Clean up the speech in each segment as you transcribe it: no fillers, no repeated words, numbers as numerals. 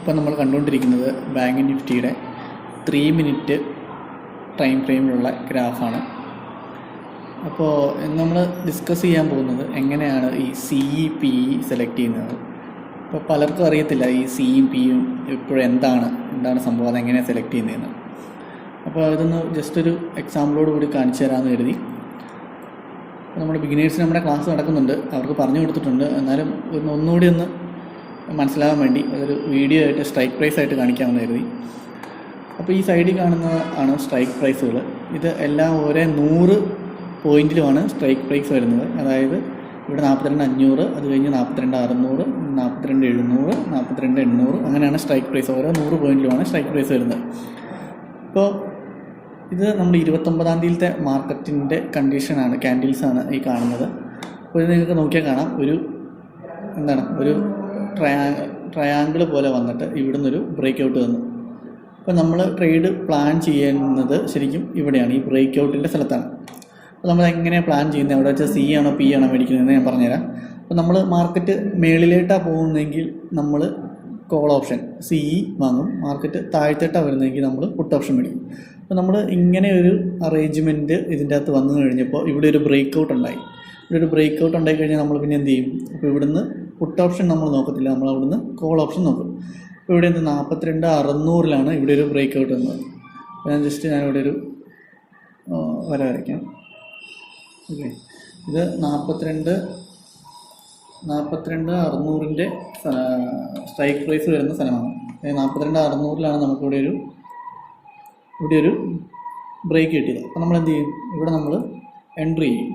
ഇപ്പോൾ നമ്മൾ കണ്ടുകൊണ്ടിരിക്കുന്നത് ബാങ്ക് നിഫ്റ്റിയുടെ 3 മിനിറ്റ് ടൈം ഫ്രെയിമിലുള്ള ഗ്രാഫാണ്. അപ്പോൾ നമ്മൾ ഡിസ്കസ് ചെയ്യാൻ പോകുന്നത് എങ്ങനെയാണ് ഈ CE PE സെലക്ട് ചെയ്യുന്നത്. ഇപ്പോൾ പലർക്കും അറിയത്തില്ല ഈ സിയും പിയും ഇപ്പോഴും എന്താണ് സംഭവം, അതെങ്ങനെയാണ് സെലക്ട് ചെയ്യുന്നതെന്ന്. അപ്പോൾ ഇതൊന്ന് ജസ്റ്റ് ഒരു എക്സാമ്പിളോട് കൂടി കാണിച്ചു തരാമെന്ന് കരുതി. നമ്മുടെ ബിഗിനേഴ്സിന് നമ്മുടെ ക്ലാസ് നടക്കുന്നുണ്ട്, അവർക്ക് പറഞ്ഞു കൊടുത്തിട്ടുണ്ട്. എന്നാലും ഒന്നുകൂടി ഒന്ന് മനസ്സിലാകാൻ വേണ്ടി അതൊരു വീഡിയോ ആയിട്ട് സ്ട്രൈക്ക് പ്രൈസ് ആയിട്ട് കാണിക്കാമെന്ന് കരുതി. അപ്പോൾ ഈ സൈഡിൽ കാണുന്നതാണ് സ്ട്രൈക്ക് പ്രൈസുകൾ. ഇത് എല്ലാം ഒരേ 100 പോയിന്റിലുമാണ് സ്ട്രൈക്ക് പ്രൈസ് വരുന്നത്. അതായത് ഇവിടെ 42,500, അത് കഴിഞ്ഞ് 42,600, 42,700, 42,800, അങ്ങനെയാണ് സ്ട്രൈക്ക് പ്രൈസ്. ഓരോ 100 പോയിന്റിലുമാണ് സ്ട്രൈക്ക് പ്രൈസ് വരുന്നത്. ഇപ്പോൾ ഇത് നമ്മൾ 29-ാം തീയതിയിലത്തെ മാർക്കറ്റിൻ്റെ കണ്ടീഷനാണ്, ക്യാൻഡിൽസാണ് ഈ കാണുന്നത്. അപ്പോൾ ഇത് നിങ്ങൾക്ക് നോക്കിയാൽ കാണാം, ഒരു ട്രയാങ്കിൾ പോലെ വന്നിട്ട് ഇവിടുന്നൊരു ബ്രേക്ക് ഔട്ട് വന്നു. അപ്പോൾ നമ്മൾ ട്രേഡ് പ്ലാൻ ചെയ്യുന്നത് ശരിക്കും ഇവിടെയാണ്, ഈ ബ്രേക്ക് ഔട്ടിൻ്റെ സ്ഥലത്താണ്. അപ്പോൾ നമ്മൾ എങ്ങനെയാണ് പ്ലാൻ ചെയ്യുന്നത്, എവിടെ വെച്ചാൽ C ആണോ P ആണോ മേടിക്കുന്നതെന്ന് ഞാൻ പറഞ്ഞുതരാം. അപ്പോൾ നമ്മൾ മാർക്കറ്റ് മേളിലേട്ടാണ് പോകുന്നതെങ്കിൽ നമ്മൾ കോൾ ഓപ്ഷൻ CE വാങ്ങും, മാർക്കറ്റ് താഴ്ത്തിട്ടാണ് വരുന്നതെങ്കിൽ നമ്മൾ പുട്ട് ഓപ്ഷൻ മേടിക്കും. അപ്പോൾ നമ്മൾ ഇങ്ങനെ ഒരു അറേഞ്ച്മെൻറ്റ് ഇതിൻ്റെ അകത്ത് വന്നു കഴിഞ്ഞപ്പോൾ ഇവിടെ ഒരു ബ്രേക്ക് ഔട്ട് ഉണ്ടായി. ഇവിടെ ഒരു ബ്രേക്ക് ഔട്ട് ഉണ്ടായി കഴിഞ്ഞാൽ നമ്മൾ പിന്നെ എന്ത് ചെയ്യും? അപ്പോൾ ഇവിടുന്ന് പുട്ട് ഓപ്ഷൻ നമ്മൾ നോക്കത്തില്ല, നമ്മൾ അവിടുന്ന് കോൾ ഓപ്ഷൻ നോക്കും. അപ്പോൾ ഇവിടെ 42,600 ഇവിടെ ഒരു ബ്രേക്ക് ഔട്ട് വന്നത്. അപ്പോൾ ഞാനിവിടെ ഒരു വര വരയ്ക്കാം. ഓക്കെ, ഇത് 42,600 സ്ട്രൈക്ക് പ്രൈസ് വരുന്ന സ്ഥലമാണ്. 42,600 നമുക്കിവിടെ ഒരു ബ്രേക്ക് കിട്ടിയത്. അപ്പോൾ നമ്മൾ എന്ത് ചെയ്യും? ഇവിടെ നമ്മൾ എൻട്രി ചെയ്യും.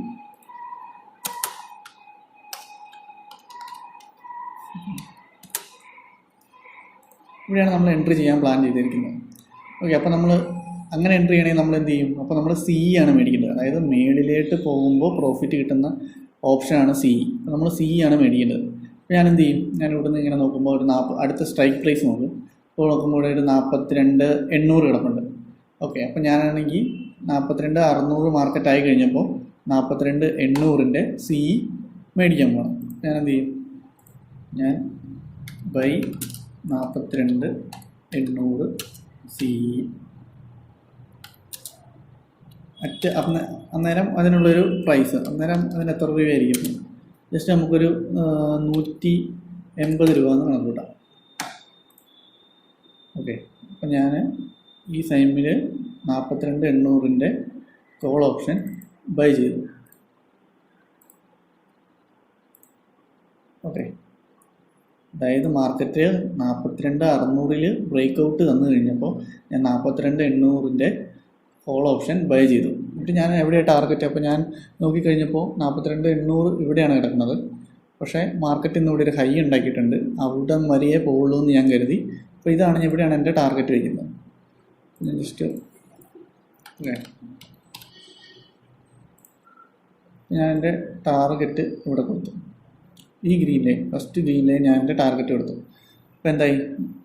ഇവിടെയാണ് നമ്മൾ എൻട്രി ചെയ്യാൻ പ്ലാൻ ചെയ്തിരിക്കുന്നത്. ഓക്കെ, അപ്പോൾ നമ്മൾ അങ്ങനെ എൻട്രി ചെയ്യണമെങ്കിൽ നമ്മൾ എന്ത് ചെയ്യും? അപ്പോൾ നമ്മൾ CE ആണ് മേടിക്കേണ്ടത്. അതായത് മേളിലേക്ക് പോകുമ്പോൾ പ്രോഫിറ്റ് കിട്ടുന്ന ഓപ്ഷനാണ് CE. അപ്പോൾ നമ്മൾ CE ആണ് മേടിക്കേണ്ടത്. അപ്പോൾ ഞാൻ എന്ത് ചെയ്യും? ഞാൻ ഇവിടുന്ന് ഇങ്ങനെ നോക്കുമ്പോൾ ഒരു അടുത്ത സ്ട്രൈക്ക് പ്രൈസ് നോക്കും. അപ്പോൾ നോക്കുമ്പോൾ ഇവിടെ ഒരു 42,800 കിടപ്പുണ്ട്. ഓക്കെ, അപ്പോൾ ഞാനാണെങ്കിൽ 42,600 മാർക്കറ്റ് ആയി കഴിഞ്ഞപ്പോൾ 42,800 CE മേടിക്കാൻ പോകണം. ഞാൻ എന്ത് ചെയ്യും? ഞാൻ ബൈ 42,800 CE അന്നേരം അതിനുള്ളൊരു പ്രൈസ്, അന്നേരം അതിന് എത്ര രൂപയായിരിക്കും? ജസ്റ്റ് നമുക്കൊരു 180 രൂപ എന്ന് കണക്കൂട്ടാം. ഓക്കെ, അപ്പം ഞാൻ ഈ ടൈമിൽ 42,800 കോൾ ഓപ്ഷൻ ബൈ ചെയ്തു. ഓക്കെ, അതായത് മാർക്കറ്റ് 42,600 ബ്രേക്ക് ഔട്ട് തന്നു കഴിഞ്ഞപ്പോൾ ഞാൻ 42,800 കോൾ ഓപ്ഷൻ ബൈ ചെയ്തു. എന്നിട്ട് ഞാൻ എവിടെയാണ് ടാർഗറ്റ്? അപ്പോൾ ഞാൻ നോക്കിക്കഴിഞ്ഞപ്പോൾ 42,800 ഇവിടെയാണ് കിടക്കുന്നത്. പക്ഷേ മാർക്കറ്റ് ഇന്ന് ഇവിടെ ഒരു ഹൈ ഉണ്ടാക്കിയിട്ടുണ്ട്, അവിടെ വരെയേ പോകുള്ളൂ എന്ന് ഞാൻ കരുതി. അപ്പോൾ ഇവിടെയാണ് എൻ്റെ ടാർഗറ്റ് വയ്ക്കുന്നത്. ഞാൻ ജസ്റ്റ് ഓക്കെ, ഞാൻ എൻ്റെ ടാർഗറ്റ് ഇവിടെ കൊടുത്തു. ഈ ഫസ്റ്റ് ഗ്രീൻ ലൈൻ ഞാൻ എൻ്റെ ടാർഗറ്റ് കൊടുത്തു. അപ്പോൾ എന്തായി?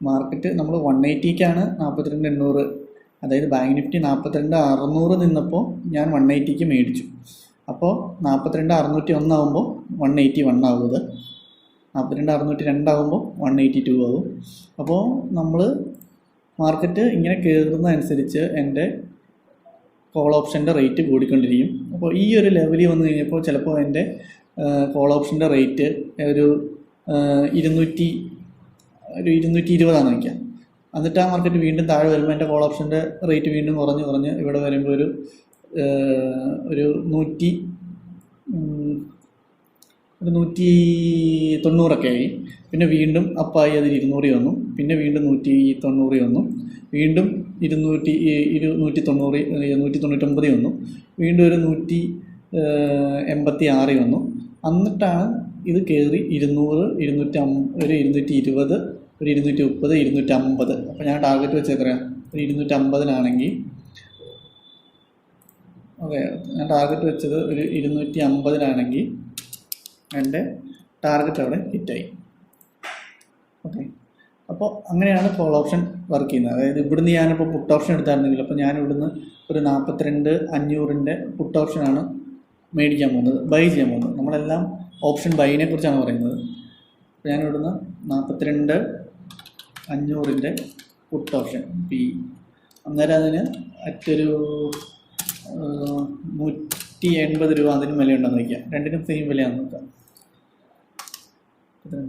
മാർക്കറ്റ് നമ്മൾ 180ക്കാണ് 42,800, അതായത് ബാങ്ക് നിഫ്റ്റി 42,600 നിന്നപ്പോൾ ഞാൻ 180ക്ക് മേടിച്ചു. അപ്പോൾ 42,601 ആകുമ്പോൾ 181 ആകുന്നത്, 42,602 ആകുമ്പോൾ 182 ആകും. അപ്പോൾ നമ്മൾ മാർക്കറ്റ് ഇങ്ങനെ കയറുന്നതനുസരിച്ച് എൻ്റെ കോൾ ഓപ്ഷൻ്റെ റേറ്റ് കൂടിക്കൊണ്ടിരിക്കും. അപ്പോൾ ഈ ഒരു ലെവലിൽ വന്നു കഴിഞ്ഞപ്പോൾ ചിലപ്പോൾ എൻ്റെ കോൾ ഓപ്ഷൻ്റെ റേറ്റ് ഒരു 220 വയ്ക്കാം. എന്നിട്ട് ആ മാർക്കറ്റ് വീണ്ടും താഴെ വരുമ്പോൾ എൻ്റെ കോൾ ഓപ്ഷൻ്റെ റേറ്റ് വീണ്ടും കുറഞ്ഞ് ഇവിടെ വരുമ്പോൾ ഒരു 190 ആയി. പിന്നെ വീണ്ടും അപ്പായി അതിൽ 200 വന്നു, പിന്നെ വീണ്ടും 190 വന്നു, വീണ്ടും 199 വന്നു, വീണ്ടും ഒരു 186 വന്നു. എന്നിട്ടാണ് ഇത് കയറി 200, 220, ഒരു 230, 250. അപ്പോൾ ഞാൻ ടാർഗറ്റ് വെച്ച് എത്രയാണ്? ഒരു 250 ഓക്കെ, ഞാൻ ടാർഗറ്റ് വെച്ചത് ഒരു 250 എൻ്റെ ടാർഗറ്റ് അവിടെ ഹിറ്റായി. ഓക്കെ, അപ്പോൾ അങ്ങനെയാണ് കോൾ ഓപ്ഷൻ വർക്ക് ചെയ്യുന്നത്. അതായത് ഇവിടുന്ന് ഞാനിപ്പോൾ പുട്ട് ഓപ്ഷൻ എടുത്തായിരുന്നെങ്കിൽ, അപ്പോൾ ഞാൻ ഇവിടുന്ന് ഒരു 42,500 പുട്ട് ഓപ്ഷനാണ് മേടിക്കാൻ പോകുന്നത്, ബൈ ചെയ്യാൻ പോകുന്നത്. നമ്മളെല്ലാം ഓപ്ഷൻ ബൈനെ കുറിച്ചാണ് പറയുന്നത്. അപ്പോൾ ഞാൻ ഇവിടുന്ന് 42 500-ൻ്റെ പുട്ട് ഓപ്ഷൻ പി. അന്നേരം അതിന് അറ്റൊരു 180 രൂപ അതിനും വിലയുണ്ടെന്ന് വയ്ക്കുക. രണ്ടിനും സെയിം വിലയാണെന്ന് നോക്കാം.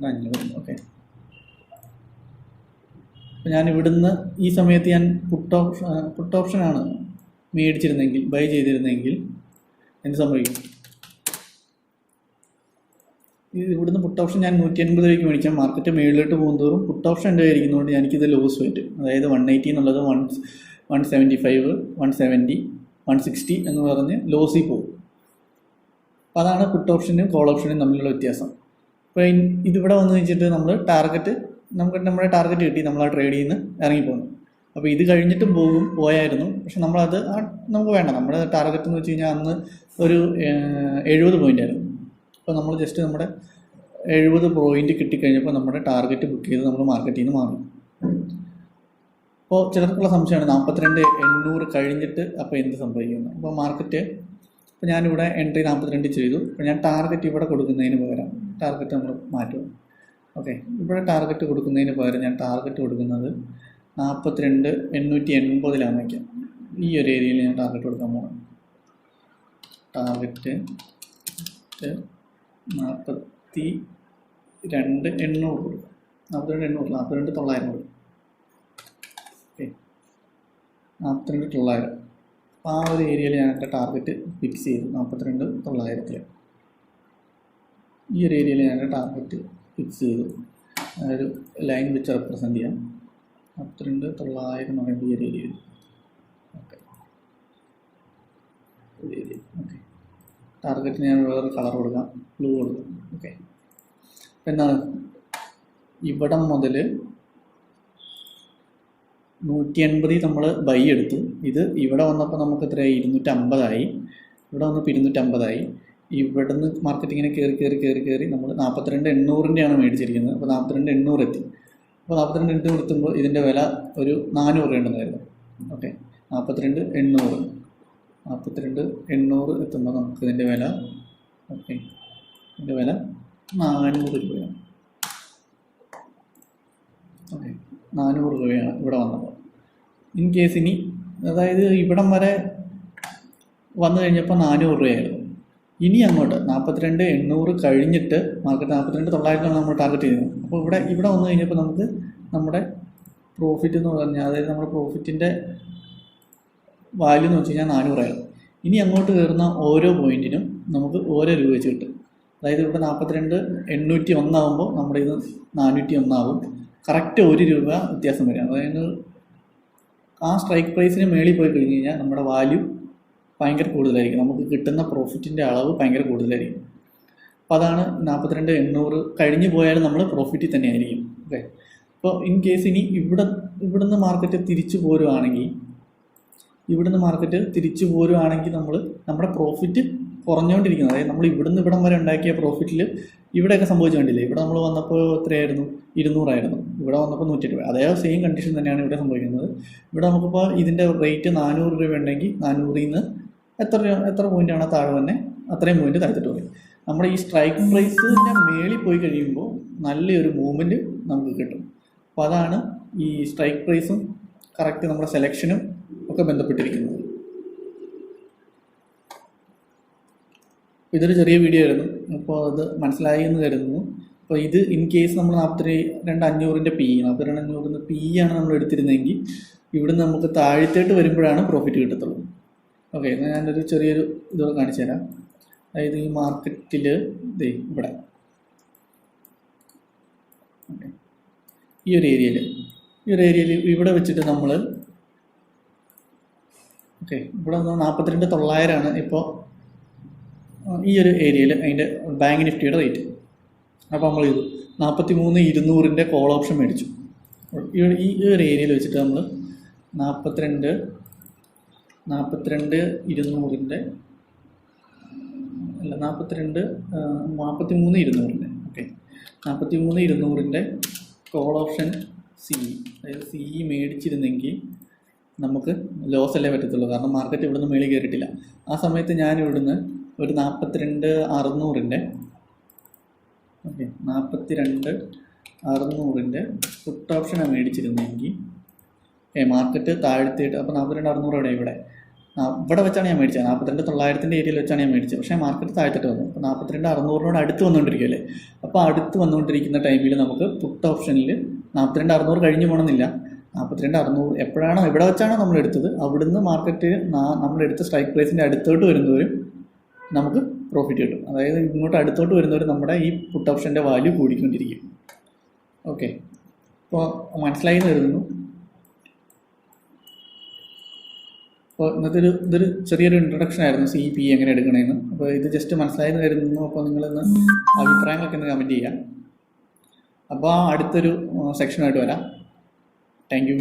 500. ഓക്കെ. അപ്പോൾ ഞാൻ ഇവിടുന്ന് ഈ സമയത്ത് ഞാൻ പുട്ട് ഓപ്ഷനാണ് മേടിച്ചിരുന്നെങ്കിൽ, ബൈ ചെയ്തിരുന്നെങ്കിൽ എന്ത് സംഭവിക്കും? ഇവിടുന്ന് പുട്ട് ഓപ്ഷൻ ഞാൻ 180 രൂപയ്ക്ക് മേടിച്ചാൽ മാർക്കറ്റ് മേളിലോട്ട് പോകുന്നതോറും പുട്ട് ഓപ്ഷൻ എൻ്റെ കയ്യിരിക്കുന്നതുകൊണ്ട് എനിക്കിത് ലോസ് പറ്റും. അതായത് 180 എന്നുള്ളത് 175, 170, 160 എന്ന് പറഞ്ഞ് ലോസിൽ പോകും. അപ്പോൾ അതാണ് പുട്ട് ഓപ്ഷനും കോൾ ഓപ്ഷനും തമ്മിലുള്ള വ്യത്യാസം. അപ്പോൾ ഇതിവിടെ വന്നു വെച്ചിട്ട് നമ്മൾ നമ്മുടെ ടാർഗറ്റ് കിട്ടി, നമ്മൾ ആ ട്രേഡിൽ നിന്ന് ഇറങ്ങിപ്പോകുന്നു. അപ്പോൾ ഇത് കഴിഞ്ഞിട്ടും പോയായിരുന്നു. പക്ഷെ നമ്മളത് നമുക്ക് വേണ്ട. നമ്മുടെ ടാർഗറ്റ് എന്ന് വെച്ച് കഴിഞ്ഞാൽ അന്ന് ഒരു 70 പോയിൻ്റ് ആയിരുന്നു. അപ്പോൾ നമ്മൾ ജസ്റ്റ് നമ്മുടെ 70 പോയിൻ്റ് കിട്ടിക്കഴിഞ്ഞപ്പോൾ നമ്മുടെ ടാർഗറ്റ് ബുക്ക് ചെയ്ത് നമ്മൾ മാർക്കറ്റിൽ നിന്ന് മാറി. അപ്പോൾ ചിലർക്കുള്ള സംശയമാണ് 42,800 കഴിഞ്ഞിട്ട് അപ്പോൾ എന്ത് സംഭവിക്കുന്നു. അപ്പോൾ മാർക്കറ്റ് ഇപ്പോൾ ഞാനിവിടെ എൻട്രി 42 ചെയ്തു. അപ്പോൾ ഞാൻ ടാർഗറ്റ് ഇവിടെ കൊടുക്കുന്നതിന് പകരം ടാർഗറ്റ് നമ്മൾ മാറ്റും. ഓക്കെ, ഇവിടെ ടാർഗറ്റ് കൊടുക്കുന്നതിന് പകരം ഞാൻ ടാർഗറ്റ് കൊടുക്കുന്നത് 42,880 വയ്ക്കാം. ഈ ഒരു ഏരിയയിൽ ഞാൻ ടാർഗറ്റ് കൊടുക്കാൻ പോകണം. ടാർഗറ്റ് 42,800 കൊടുക്കാം. 42,800, 42,900 കൊടുക്കും. ഓക്കെ, 42,900. അപ്പോൾ ആ ഒരു ഏരിയയിൽ ഞാൻ എൻ്റെ ടാർഗറ്റ് ഫിക്സ് ചെയ്തു. 42,900 ഈ ഒരു ഏരിയയിൽ ഞാൻ എൻ്റെ ടാർഗറ്റ് ഫിക്സ് ചെയ്തു. ഒരു ലൈൻ വെച്ച് റെപ്രസെൻറ്റ് ചെയ്യാം. 42,900 എന്ന് പറയുമ്പോൾ ഈ ഒരു ഏരിയയിൽ. Okay, okay. ടാർഗറ്റിന് ഞാൻ വേറെ കളർ കൊടുക്കാം, ബ്ലൂ കൊടുക്കാം. ഓക്കെ, അപ്പോൾ എന്താണ് ഇവിടം മുതൽ 180 നമ്മൾ ബൈ എടുത്തു. ഇത് ഇവിടെ വന്നപ്പോൾ നമുക്ക് എത്രയായി? 250 ഇവിടെ വന്നപ്പോൾ 250. ഇവിടുന്ന് മാർക്കറ്റ് ഇങ്ങനെ കയറി നമ്മൾ 42,800-ൻ്റെയാണ് മേടിച്ചിരിക്കുന്നത്. അപ്പോൾ 42,800 എത്തി. അപ്പോൾ 42,800 എത്തുമ്പോൾ ഇതിൻ്റെ വില ഒരു 400 രൂപയുണ്ടെന്നായിരുന്നു. ഓക്കെ, 42,800 എത്തുമ്പോൾ നമുക്ക് ഇതിൻ്റെ വില, ഓക്കെ, ഇതിൻ്റെ വില 400 രൂപയാണ്. ഓക്കെ, 400 രൂപയാണ് ഇവിടെ വന്നപ്പോൾ. ഇൻ കേസ് ഇനി അതായത് ഇവിടം വരെ വന്നു കഴിഞ്ഞപ്പോൾ 400 രൂപയായിരുന്നു. ഇനി അങ്ങോട്ട് 42,800 കഴിഞ്ഞിട്ട് മാർക്കറ്റ് 42,900 നമ്മൾ ടാർഗറ്റ് ചെയ്യുന്നത്. അപ്പോൾ ഇവിടെ വന്നു കഴിഞ്ഞപ്പോൾ നമുക്ക് നമ്മുടെ പ്രോഫിറ്റ് എന്ന് പറഞ്ഞാൽ, അതായത് നമ്മുടെ പ്രോഫിറ്റിൻ്റെ വാല്യൂ എന്ന് വെച്ച് കഴിഞ്ഞാൽ 400 ആയിരുന്നു. ഇനി അങ്ങോട്ട് കയറുന്ന ഓരോ പോയിൻറ്റിനും നമുക്ക് ഓരോ രൂപ വെച്ച് കിട്ടും. അതായത് ഇവിടെ 42,801 ആകുമ്പോൾ നമ്മുടെ ഇത് 401 ആകും. കറക്റ്റ് 1 രൂപ വ്യത്യാസം വരിക. അതായത് ആ സ്ട്രൈക്ക് പ്രൈസിന് മേളിൽ പോയി കഴിഞ്ഞ് കഴിഞ്ഞാൽ നമ്മുടെ വാല്യൂ ഭയങ്കര കൂടുതലായിരിക്കും. നമുക്ക് കിട്ടുന്ന പ്രോഫിറ്റിൻ്റെ അളവ് ഭയങ്കര കൂടുതലായിരിക്കും. അപ്പോൾ അതാണ് 42,800 കഴിഞ്ഞ് പോയാലും നമ്മൾ പ്രോഫിറ്റിൽ തന്നെ ആയിരിക്കും. ഓക്കെ, അപ്പോൾ ഇൻ കേസ് ഇനി ഇവിടുന്ന് മാർക്കറ്റ് തിരിച്ചു പോരുവാണെങ്കിൽ നമ്മൾ നമ്മുടെ പ്രോഫിറ്റ് കുറഞ്ഞുകൊണ്ടിരിക്കുന്നത്. അതായത് നമ്മൾ ഇവിടം വരെ ഉണ്ടാക്കിയ പ്രോഫിറ്റിൽ ഇവിടെയൊക്കെ സംഭവിച്ചു കണ്ടില്ലേ? ഇവിടെ നമ്മൾ വന്നപ്പോൾ എത്രയായിരുന്നു? 200 ആയിരുന്നു. ഇവിടെ വന്നപ്പോൾ 180. അതേ സെയിം കണ്ടീഷൻ തന്നെയാണ് ഇവിടെ സംഭവിക്കുന്നത്. ഇവിടെ നമുക്കിപ്പോൾ ഇതിൻ്റെ റേറ്റ് 400 രൂപ ഉണ്ടെങ്കിൽ 400-ൽ നിന്ന് എത്ര പോയിൻ്റാണ് താഴെ തന്നെ അത്രയും പോയിൻ്റ് താഴ്ത്തിട്ട് പോയി. നമ്മുടെ ഈ സ്ട്രൈക്ക് പ്രൈസിൻ്റെ മേളിൽ പോയി കഴിയുമ്പോൾ നല്ലൊരു മൂവ്മെൻറ്റ് നമുക്ക് കിട്ടും. അപ്പോൾ അതാണ് ഈ സ്ട്രൈക്ക് പ്രൈസും കറക്റ്റ് നമ്മുടെ സെലക്ഷനും ഒക്കെ ബന്ധപ്പെട്ടിരിക്കുന്നത്. ഇതൊരു ചെറിയ വീഡിയോ ആയിരുന്നു. അപ്പോൾ അത് മനസ്സിലായി എന്ന് കരുതുന്നു. അപ്പോൾ ഇത് ഇൻ കേസ് നമ്മൾ 42,500-ൻ്റെ പി 42,500 പി ആണ് നമ്മൾ എടുത്തിരുന്നെങ്കിൽ ഇവിടുന്ന് നമുക്ക് താഴത്തേട്ട് വരുമ്പോഴാണ് പ്രോഫിറ്റ് കിട്ടത്തുള്ളൂ. ഓക്കെ, എന്നാൽ ഞാനൊരു ചെറിയൊരു ഇതൊക്കെ കാണിച്ചു തരാം. അതായത് ഈ മാർക്കറ്റിൽ ഇവിടെ ഓക്കെ ഈ ഒരു ഏരിയയിൽ ഇവിടെ വെച്ചിട്ട് നമ്മൾ ഓക്കെ ഇവിടെ 42,900 ഇപ്പോൾ ഈ ഒരു ഏരിയയിൽ അതിൻ്റെ ബാങ്ക് നിഫ്റ്റിയുടെ റേറ്റ്. അപ്പോൾ നമ്മൾ ഇത് 43,200-ൻ്റെ കോൾ ഓപ്ഷൻ മേടിച്ചു. ഈ ഒരു ഏരിയയിൽ വെച്ചിട്ട് നമ്മൾ 43,200-ൻ്റെ അല്ല 43,200-ൻ്റെ ഓക്കെ 43,200-ൻ്റെ കോൾ ഓപ്ഷൻ അതായത് സി മേടിച്ചിരുന്നെങ്കിൽ നമുക്ക് ലോസ് അല്ലേ പറ്റത്തുള്ളൂ. കാരണം മാർക്കറ്റ് ഇവിടുന്ന് മേളിൽ കയറിയിട്ടില്ല. ആ സമയത്ത് ഞാൻ ഇവിടുന്ന് ഒരു 42,600-ൻ്റെ ഓക്കെ 42,600 600-ൻ്റെ പുട്ട് ഓപ്ഷനാണ് മേടിച്ചിരുന്നതെങ്കിൽ മാർക്കറ്റ് താഴ്ത്തിയിട്ട്, അപ്പോൾ 42,600 ഇവിടെ ഇവിടെ വെച്ചാണ് ഞാൻ മേടിച്ചത്. 42,900-ൻ്റെ ഏരിയയിൽ വെച്ചാണ് ഞാൻ മേടിച്ചത്. പക്ഷേ മാർക്കറ്റ് താഴ്ത്തിട്ട് വന്നു. അപ്പോൾ 42,600-നോട് അടുത്ത് വന്നുകൊണ്ടിരിക്കുകയല്ലേ. അപ്പോൾ അടുത്ത് വന്നുകൊണ്ടിരിക്കുന്ന ടൈമിൽ നമുക്ക് പുട്ട് ഓപ്ഷനിൽ 42,600 കഴിഞ്ഞ് പോകണമെന്നില്ല. 42,600 എപ്പോഴാണോ ഇവിടെ വെച്ചാണോ നമ്മൾ എടുത്തത്, അവിടുന്ന് മാർക്കറ്റ് നമ്മളെടുത്ത സ്ട്രൈക്ക് പ്രൈസിൻ്റെ അടുത്തോട്ട് വരുന്നവരും നമുക്ക് പ്രോഫിറ്റ് കിട്ടും. അതായത് ഇങ്ങോട്ട് അടുത്തോട്ട് വരുന്നവർ നമ്മുടെ ഈ പുട്ട് ഓപ്ഷൻ്റെ വാല്യൂ കൂടിക്കൊണ്ടിരിക്കും. ഓക്കെ, അപ്പോൾ മനസ്സിലായി എന്ന് കരുതുന്നു. അപ്പോൾ ഇതൊരു ചെറിയൊരു ഇൻട്രൊഡക്ഷൻ ആയിരുന്നു CP എങ്ങനെ എടുക്കണമെന്ന്. അപ്പോൾ ഇത് ജസ്റ്റ് മനസ്സിലായെന്ന് കരുതുന്നു. അപ്പോൾ നിങ്ങളിന്ന് അഭിപ്രായങ്ങളൊക്കെ ഒന്ന് കമൻറ്റ് ചെയ്യാം. അപ്പോൾ അടുത്തൊരു സെക്ഷനായിട്ട് വരാം. Thank you.